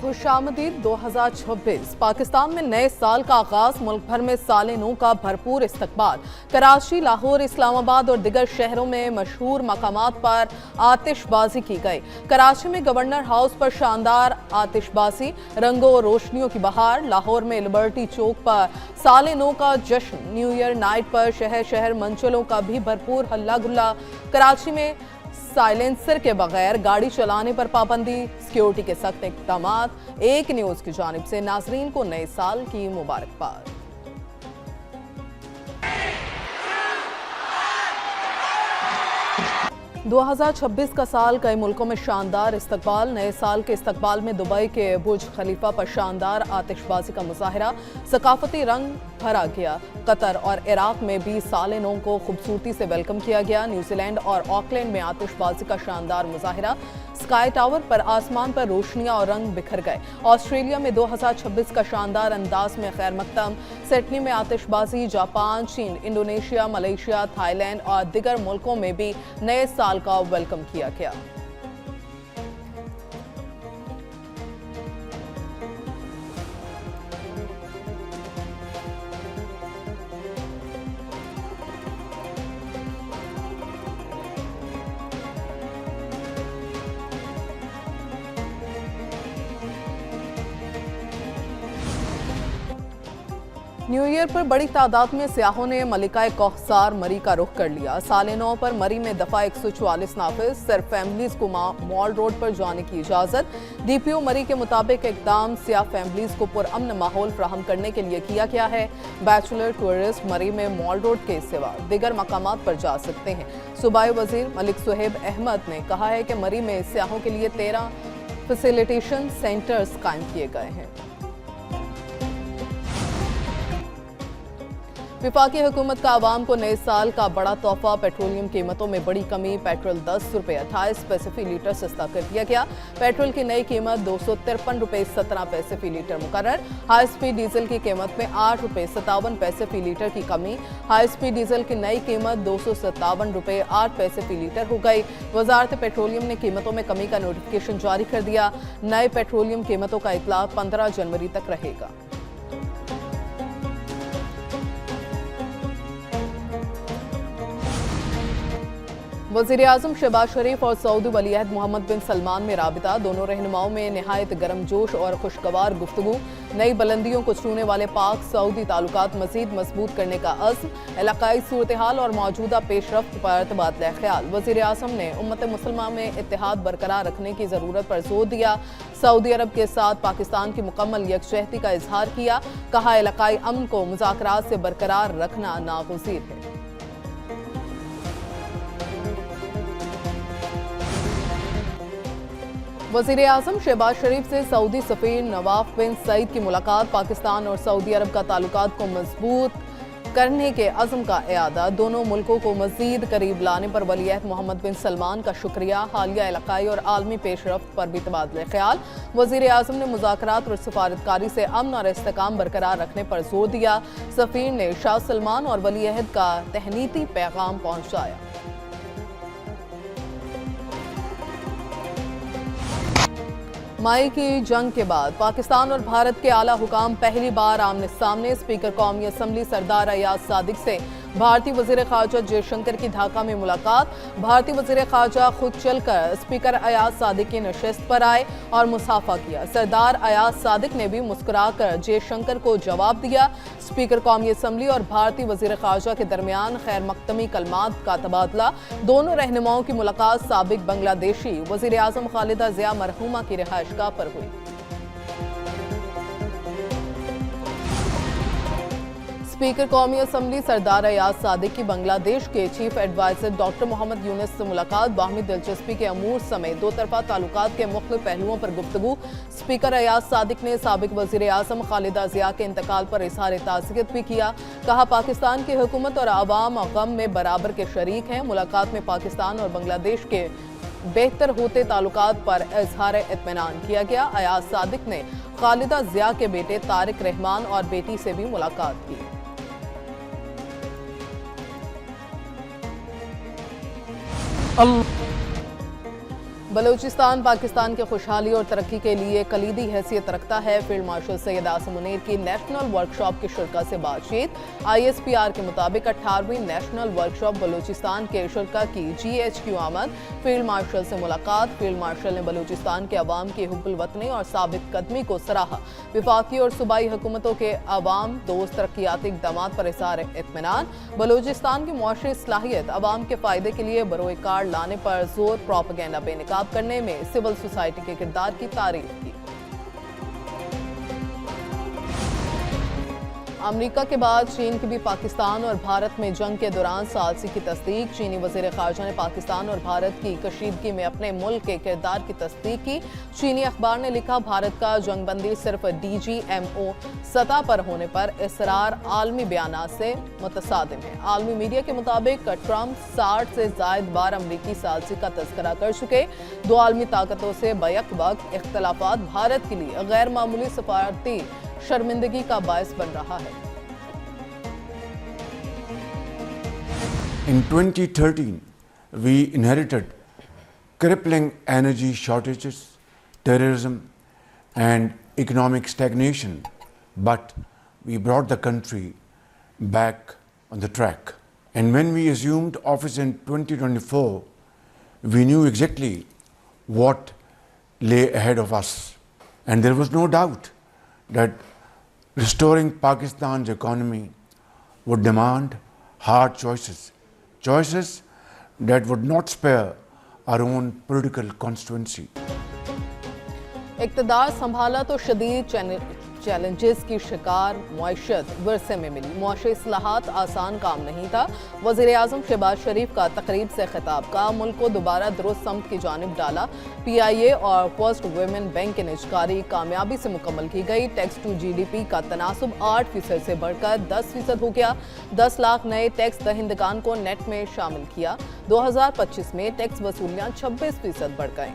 खुशामदीद 2026 पाकिस्तान में नए साल का आगाज, मुल्क भर में साले नू का भरपूर इस्तकबाल। कराची, लाहौर, इस्लामाबाद और दिगर शहरों में मशहूर मकामात पर आतिशबाजी की गई। कराची में गवर्नर हाउस पर शानदार आतिशबाजी, रंगों और रोशनियों की बहार। लाहौर में लिबर्टी चौक पर साले नू का जश्न, न्यू ईयर नाइट पर शहर शहर मंचलों का भी भरपूर हल्ला गुल्ला। कराची में साइलेंसर के बगैर गाड़ी चलाने पर पाबंदी, सिक्योरिटी के सख्त इक़दाम। एक न्यूज़ की जानिब से नाजरीन को नए साल की मुबारकबाद। दो 2026 का साल कई मुल्कों में शानदार इस्तकबाल। नए साल के इस्तकबाल में दुबई के बुर्ज खलीफा पर शानदार आतिशबाजी का मुजाहरा, सकाफती रंग भरा गया। कतर और इराक में भी साले नौ को खूबसूरती से वेलकम किया गया। न्यूजीलैंड और ऑकलैंड में आतिशबाजी का शानदार मुजाहरा, स्काई टावर पर आसमान पर रोशनियां और रंग बिखर गए। ऑस्ट्रेलिया में 2026 का शानदार अंदाज में खैर मकदम। सिडनी में आतिशबाजी। जापान, चीन, इंडोनेशिया, मलेशिया, थाईलैंड और दिगर मुल्कों में भी नए साल का वेलकम किया गया। न्यू ईयर पर बड़ी तादाद में सियाहों ने मलिका कौसार मरी का रुख कर लिया। साले नौ पर मरी में दफा 144 नाफिज। सिर्फ फैमिलीज को मॉल रोड पर जाने की इजाजत। डीपीओ मरी के मुताबिक इकदाम सियाह फैमिलीज को पुरअमन माहौल फ्राहम करने के लिए किया गया है। बैचलर टूरिस्ट मरी में मॉल रोड के सिवा दिगर मकामात पर जा सकते हैं। सूबाई वजीर मलिक सुहेब अहमद ने कहा है कि मरी में सियाहों के लिए 13 फैसिलिटेशन सेंटर्स कायम किए गए हैं। विफाकी हुकूमत का आवाम को नए साल का बड़ा तोहफा, पेट्रोलियम कीमतों में बड़ी कमी। पेट्रोल 10 रुपये 28 पैसे फी लीटर सस्ता कर दिया गया। पेट्रोल की नई कीमत 253 रुपये 17 पैसे फी लीटर मुकर्रर। हाई स्पीड डीजल की कीमत में 8 रुपये 57 पैसे फी लीटर की कमी। हाई स्पीड डीजल की नई कीमत 257 रुपये 8 पैसे फी लीटर हो गई। वजारत पेट्रोलियम ने कीमतों में कमी का नोटिफिकेशन जारी कर दिया। नए पेट्रोलियम कीमतों का इतलाक 15 जनवरी तक रहेगा। वज़ीर-ए-आज़म शहबाज शरीफ और सऊदी वलीअहद मोहम्मद बिन सलमान में राबिता। दोनों रहनुमाओं में निहायत गर्मजोश और खुशगवार गुफ्तगू। नई बुलंदियों को छूने वाले पाक सऊदी ताल्लुकात मज़ीद मजबूत करने का अज़्म। इलाकाई सूरत हाल और मौजूदा पेशरफ्त पर तबादला ख्याल। वज़ीर-ए-आज़म ने उम्मत मुसलमान में इत्तेहाद बरकरार रखने की ज़रूरत पर जोर दिया। सऊदी अरब के साथ पाकिस्तान की मुकम्मल यकजहती का इजहार किया। कहा, इलाकाई अमन को मुज़ाकरात से बरकरार रखना नागुज़ीर है। वज़ीर-ए-आज़म शहबाज शरीफ से सऊदी सफ़ीर नवाफ बिन सईद की मुलाकात। पाकिस्तान और सऊदी अरब का ताल्लुकात को मजबूत करने के अज़्म का इयादा। दोनों मुल्कों को मज़ीद करीब लाने पर वलीअहद मोहम्मद बिन सलमान का शुक्रिया। हालिया इलाकाई और आलमी पेशरफ्त पर भी तबादला ख्याल। वज़ीर-ए-आज़म ने मुज़ाकरात और सफारतकारी से अमन और इस्तेकाम बरकरार रखने पर जोर दिया। सफ़ीर ने शाह सलमान और वलीअहद का तहनीती पैगाम पहुँचाया। मई की जंग के बाद पाकिस्तान और भारत के आला हुकाम पहली बार आमने सामने। स्पीकर कौमी असम्बली सरदार अयाज सादिक से भारतीय वज़ीर ख़ारजा जयशंकर की ढाका में मुलाकात। भारतीय वज़ीर ख़ारजा खुद चलकर स्पीकर अयाज सादिक की नशिस्त पर आए और मुसाफा किया। सरदार अयाज सादिक ने भी मुस्कुराकर जयशंकर को जवाब दिया। स्पीकर कौमी असम्बली और भारतीय वज़ीर ख़ारजा के दरमियान खैर मकदमी कलमात का तबादला। दोनों रहनुमाओं की मुलाकात साबिक बांग्लादेशी वज़ीर-ए-आज़म खालिदा ज़िया मरहूमा की रिहाइशगाह पर हुई। स्पीकर कौमी असम्बली सरदार अयाज सादिक की बांग्लादेश के chief adviser doctor Muhammad Yunus से मुलाकात। बाहमी दिलचस्पी के अमूर समेत दो तरफा ताल्लुकात के मुख्तलिफ पहलुओं पर गुफ्तगू। स्पीकर अयाज सादिक ने साबिक वज़ीर-ए-आज़म खालिदा ज़िया के इंतकाल पर इज़हार ताज़ियत भी किया। कहा, पाकिस्तान की हुकूमत और आवाम गम में बराबर के शरीक हैं। मुलाकात में पाकिस्तान और बांग्लादेश के बेहतर होते ताल्लुकात पर इज़हार इत्मीनान किया गया। अयाज सादिक ने खालिदा ज़िया के बेटे तारिक रहमान और बेटी से भी मुलाकात की। बलूचिस्तान पाकिस्तान की खुशहाली और तरक्की के लिए कलीदी हैसियत रखता है। फील्ड मार्शल सैयद आसिम मुनीर की नेशनल वर्कशॉप के शुरा से बातचीत। ISPR के मुताबिक 18वीं नेशनल वर्कशॉप बलूचिस्तान के शुरा की GHQ आमद। फील्ड मार्शल से मुलाकात। फील्ड मार्शल ने बलूचिस्तान के अवाम की हुब्बुल वतनी और साबित कदमी को सराहा। विफाकी और सूबाई हुकूमतों के अवाम दोस्त तरक्याती इक़दामात पर इज़हार इत्मीनान। बलूचिस्तान की मुआशी सलाहियत अवाम के फ़ायदे के लिए बरोए कार लाने पर जोर। प्रोपेगेंडा बेनकाब करने में सिविल सोसाइटी के किरदार की तारीफ की। अमेरिका के बाद चीन की भी पाकिस्तान और भारत में जंग के दौरान सालसी की तस्दीक। चीनी वज़ीर ख़ारजा ने पाकिस्तान और भारत की कशीदगी में अपने मुल्क के किरदार की तस्दीक की। चीनी अखबार ने लिखा, भारत का जंगबंदी सिर्फ DGMO सतह पर होने पर इसरार आलमी बयानात से मुतसादिम है। आलमी मीडिया के मुताबिक ट्रंप 60 से ज़ायद बार अमरीकी सालसी का तज़किरा कर चुके। दो आलमी ताकतों से बैक वक्त इख्तलाफात भारत के लिए गैर मामूली सफारती शर्मिंदगी का बायस बन रहा है। In 2013, we inherited crippling energy shortages, terrorism, and economic stagnation, but we brought the country back on the track. And when we assumed office in 2024, we knew exactly what lay ahead of us. And there was no doubt that restoring Pakistan's economy would demand hard choices that would not spare our own political constituency. इक़्तिदार संभाला तो शदीद challenges की शिकार मुआशत विरसे में मिली। मुआशी इस्लाहात आसान काम नहीं था। वज़ीर आज़म शहबाज शरीफ का तकरीब से खिताब का मुल्क को दोबारा दुरुस्त समत की जानिब डाला। PIA और फर्स्ट वुमेन बैंक की निजकारी कामयाबी से मुकम्मल की गई। टैक्स टू GDP का तनासुब 8% से बढ़कर 10% हो गया। 10 लाख नए टैक्स दहिंदगान को नेट में शामिल किया। 2025 में टैक्स वसूलियाँ 26% बढ़ गए।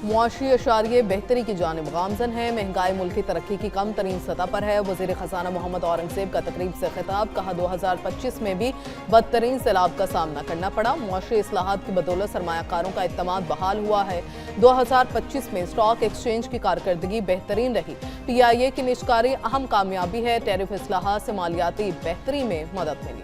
मुआशी अशारिये बेहतरी की जानिब गामजन है। महंगाई मुल्क की तरक्की की कम तरीन सतह पर है। वज़ीर ख़ज़ाना मोहम्मद औरंगज़ेब का तकरीब से खिताब, कहा 2025 में भी बदतरीन सैलाब का सामना करना पड़ा। मुआशी इस्लाहात की बदौलत सरमायाकारों का इत्तमाद बहाल हुआ है। 2025 में स्टॉक एक्सचेंज की कारकर्दगी बेहतरीन रही। PIA की निजकारी अहम कामयाबी है। टैरिफ इस्लाहात से मालियाती बेहतरी में मदद मिली।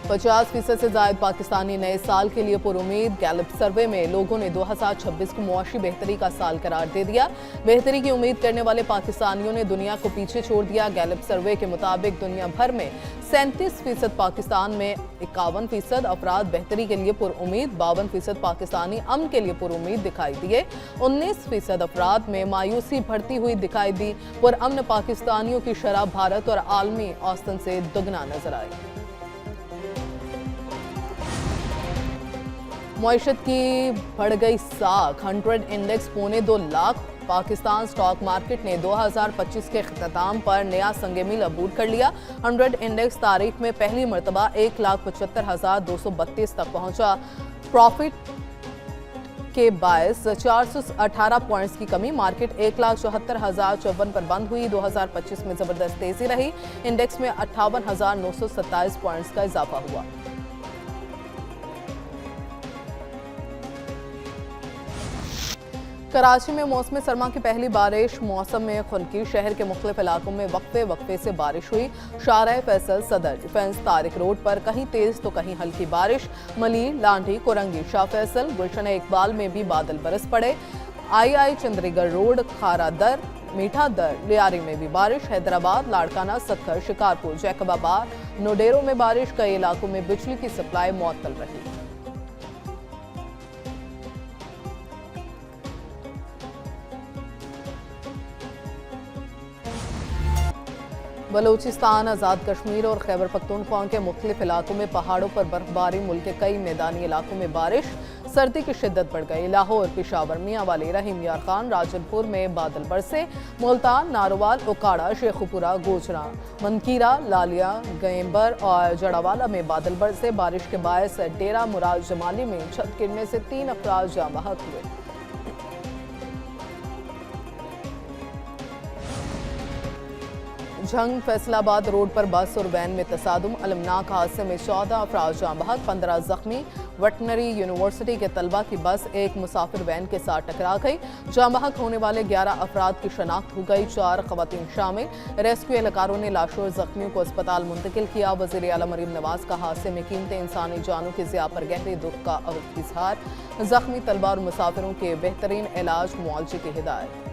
पचास फीसद से ज़ायद पाकिस्तानी नए साल के लिए पुरुमीद। गैलप सर्वे में लोगों ने 2026 को मुआशी बेहतरी का साल करार दे दिया। बेहतरी की उम्मीद करने वाले पाकिस्तानियों ने दुनिया को पीछे छोड़ दिया। गैलप सर्वे के मुताबिक दुनिया भर में 37% पाकिस्तान में 51% अफराद बेहतरी के लिए पुरुमीद, 52% पाकिस्तानी अमन के लिए पुरुमीद दिखाई दिए। 19% अफराद में मायूसी बढ़ती हुई दिखाई दी। पुरअमन पाकिस्तानियों की शरह भारत और आलमी औसतन से दुगना नजर आई। मुआशत की बढ़ गई साख। 100 index 2.25 lakh. Pakistan stock market ने 2025 के इख्तिताम पर नया संग-ए-मील अबूर कर लिया। 100 इंडेक्स तारीख में पहली मरतबा 1,75,232 तक पहुंचा। प्रॉफिट के बायस 418 पॉइंट्स की कमी। मार्केट 1,74,054 पर बंद हुई। 2025 में जबरदस्त तेजी रही। इंडेक्स में 58,927 पॉइंट्स का इजाफा हुआ। कराची में मौसम सरमा की पहली बारिश। मौसम में खुनकी। शहर के मुख्तलिफ इलाकों में वक्फे से बारिश हुई। शाहराह फैसल, सदर डिफेंस, तारिक रोड पर कहीं तेज तो कहीं हल्की बारिश। मलीर, लांढी, कुरंगी, शाह फैसल, गुलशन इकबाल में भी बादल बरस पड़े। II चंद्रीगढ़ रोड, खारा दर, मीठा दर, लियारी में भी बारिश। हैदराबाद, लाड़काना, सक्खर, शिकारपुर, जैकबाबाद, नोडेरो में बारिश। कई इलाकों में बिजली की सप्लाई मुअत्तल रही। बलूचिस्तान, आज़ाद कश्मीर और खैबर पख्तूनख्वा के मुख्तलिफ इलाकों में पहाड़ों पर बर्फबारी। मुल्क के कई मैदानी इलाकों में बारिश। सर्दी की शिद्दत बढ़ गई। लाहौर, पेशावर, मियांवाली, रहीम यार खान, राजनपुर में बादल बरसे। मुल्तान, नारोवाल, उकाड़ा, शेखुपुरा, गोचरा, मनकीरा, लालिया, गैम्बर और जड़ावाला में बादल बरसे। बारिश के बायस डेरा मुराद जमाली में छत गिरने से 3 अफराद जाँ बहक हुए। झंग फैसलाबाद रोड पर बस और वैन में तसादुम, अलमनाक हादसे में 14 अफराद जाँ बहक, 15 जख्मी। वेटनरी यूनिवर्सिटी के तलबा की बस एक मुसाफिर वैन के साथ टकरा गई। जाँ बहक होने वाले 11 अफराद की शनाख्त हो गई, 4 खवातीन शामिल। रेस्क्यू एहलकारों ने लाशों और जख्मियों को अस्पताल मुंतकिल किया। वज़ीर आला मरीम नवाज का हादसे में कीमती इंसानी जानों की ज़िया पर गहरे दुख का इजहार। जख्मी तलबा और मुसाफिरों के बेहतरीन इलाज मुआवजे की हिदायत।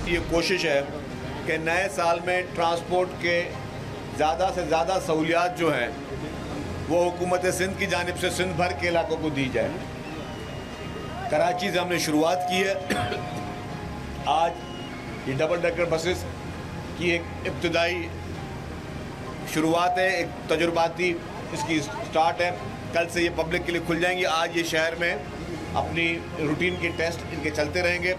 ये कोशिश है कि नए साल में ट्रांसपोर्ट के ज़्यादा से ज़्यादा सहूलियात जो हैं वो हुकूमत सिंध की जानिब से सिंध भर के इलाकों को दी जाए। कराची से हमने शुरुआत की है। आज ये डबल डेकर बसेस की एक इब्तदाई शुरुआत है, एक तजुर्बाती इसकी स्टार्ट है। कल से ये पब्लिक के लिए खुल जाएंगी। आज ये शहर में अपनी रूटीन के टेस्ट इनके चलते रहेंगे।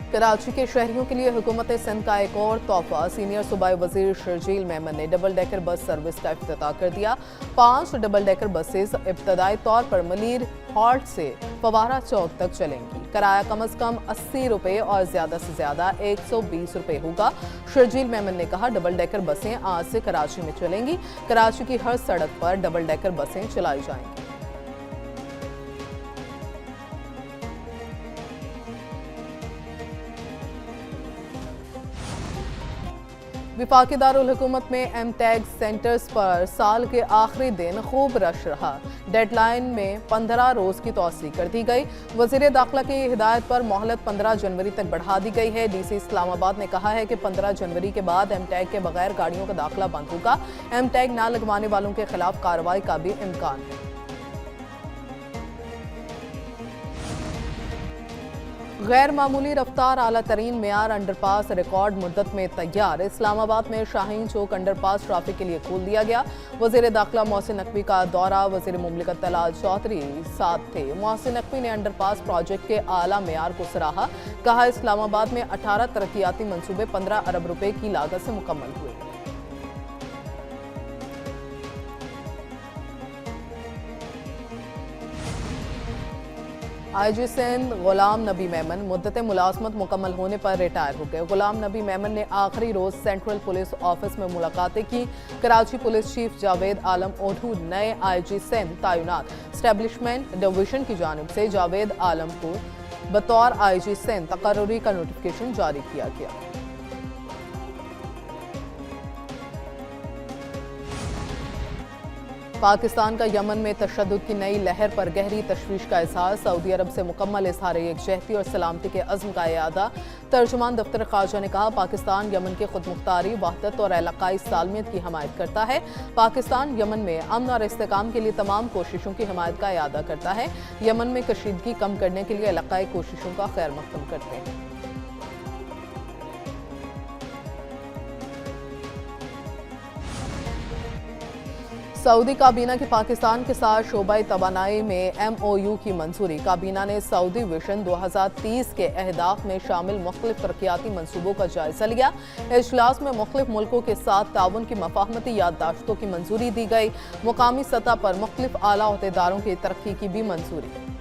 कराची के शहरियों के लिए हुकूमत सिंध का एक और तोहफा। सीनियर सूबाई वजीर शर्जील मेमन ने डबल डेकर बस सर्विस का इफ्तिताह कर दिया। 5 डबल डेकर बसेस इब्तदाई तौर पर मलीर हॉल्ट से फवारा चौक तक चलेंगी। किराया कम अज कम 80 रुपये और ज्यादा से ज्यादा 120 रुपये होगा। शर्जील मेमन ने कहा, डबल डेकर बसें आज से कराची में चलेंगी। कराची की हर सड़क पर डबल डेकर बसें चलाई जाएंगी। विफाकी दारुल हुकूमत में एमटेक सेंटर्स पर साल के आखिरी दिन खूब रश रहा। डेडलाइन में 15 रोज की तौसी कर दी गई। वजीर दाखिला की हिदायत पर मोहलत 15 जनवरी तक बढ़ा दी गई है। डीसी इस्लामाबाद ने कहा है कि 15 जनवरी के बाद एमटेक के बगैर गाड़ियों का दाखिला बंद होगा। एमटेक ना लगवाने वालों के खिलाफ कार्रवाई का भी इम्कान है। गैर मामूली रफ्तार आला तरीन मेयार अंडरपास रिकॉर्ड मुद्दत में तैयार। इस्लामाबाद में शाहीन चौक अंडरपास ट्रैफिक के लिए खोल दिया गया। वजीर दाखिला मोहसिन नकवी का दौरा, वजीर मुमलिकत तलाल चौधरी साथ थे। मोहसिन नकवी ने अंडरपास प्रोजेक्ट के आला मेयार को सराहा। कहा, इस्लामाबाद में 18 तरक्याती मंसूबे 15 अरब रुपए की लागत से मुकम्मल हुए। आईजी सिंध गुलाम नबी मेमन मुद्दत मुलाजमत मुकम्मल होने पर रिटायर हो गए। गुलाम नबी मेमन ने आखिरी रोज सेंट्रल पुलिस ऑफिस में मुलाकातें की। कराची पुलिस चीफ जावेद आलम ओढ़ू नए आईजी सिंध तैनात। स्टैब्लिशमेंट डिवीजन की जानिब से जावेद आलम को बतौर आईजी सिंध तकर्रुरी का नोटिफिकेशन जारी किया गया। पाकिस्तान का यमन में तशद्दुद की नई लहर पर गहरी तशवीश का इजहार। सऊदी अरब से मुकम्मल इजहार यकजहती और सलामती के अज़्म का इयादा। तर्जुमान दफ्तर ख़ारजा ने कहा, पाकिस्तान यमन के खुदमुख्तारी, वहदत और इलाकाई सालमियत की हिमायत करता है। पाकिस्तान यमन में अमन और इस्तेकाम के लिए तमाम कोशिशों की हिमायत का इयादा करता है। यमन में कशीदगी कम करने के लिए इलाकाई कोशिशों का खैर मकदम करते हैं। सऊदी काबीना की पाकिस्तान के साथ शोबाई तवानाई में MOU की मंजूरी। काबीना ने सऊदी विजन 2030 के अहदाफ में शामिल मुख्तलिफ तरक्याती मंसूबों का जायजा लिया। इजलास में मुख्तलिफ मुल्कों के साथ ताउन की मफाहमती याददाश्तों की मंजूरी दी गई। मुकामी सतह पर मुख्तलिफ आला ओहदेदारों की तरक्की की भी मंजूरी।